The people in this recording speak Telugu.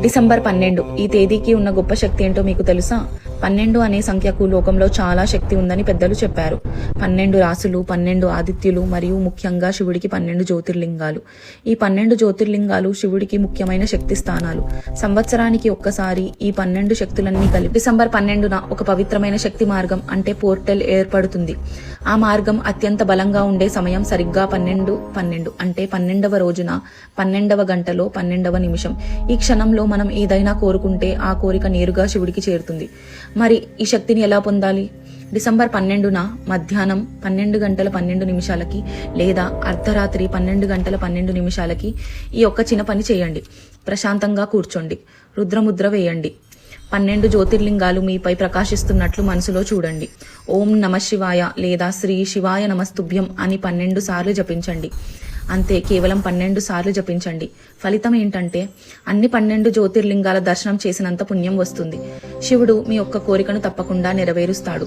డిసెంబర్ 12 ఈ తేదీకి ఉన్న గొప్ప శక్తి ఏంటో మీకు తెలుసా? 12 అనే సంఖ్యకు లోకంలో చాలా శక్తి ఉందని పెద్దలు చెప్పారు. 12 రాసులు, 12 ఆదిత్యులు మరియు ముఖ్యంగా శివుడికి 12 జ్యోతిర్లింగాలు. ఈ 12 జ్యోతిర్లింగాలు శివుడికి ముఖ్యమైన శక్తి స్థానాలు. సంవత్సరానికి ఒక్కసారి ఈ 12 శక్తులన్నీ కలిపి డిసెంబర్ 12న ఒక పవిత్రమైన శక్తి మార్గం అంటే పోర్టల్ ఏర్పడుతుంది. ఆ మార్గం అత్యంత బలంగా ఉండే సమయం సరిగ్గా 12 అంటే 12వ రోజున 12వ గంటలో 12వ నిమిషం. ఈ క్షణంలో మనం ఏదైనా కోరుకుంటే ఆ కోరిక నేరుగా శివుడికి చేరుతుంది. మరి ఈ శక్తిని ఎలా పొందాలి? డిసెంబర్ 12న మధ్యాహ్నం 12 గంటల 12 నిమిషాలకి లేదా అర్ధరాత్రి 12 గంటల 12 నిమిషాలకి ఈ ఒక్క చిన్న పని చేయండి. ప్రశాంతంగా కూర్చోండి, రుద్రముద్ర వేయండి. 12 జ్యోతిర్లింగాలు మీపై ప్రకాశిస్తున్నట్లు మనసులో చూడండి. ఓం నమ శివాయ లేదా శ్రీ శివాయ నమస్తుభ్యం అని 12 సార్లు జపించండి. అంతే, కేవలం 12 సార్లు జపించండి. ఫలితం ఏంటంటే అన్ని 12 జ్యోతిర్లింగాల దర్శనం చేసినంత పుణ్యం వస్తుంది. శివుడు మీ ఒక్క కోరికను తప్పకుండా నెరవేరుస్తాడు.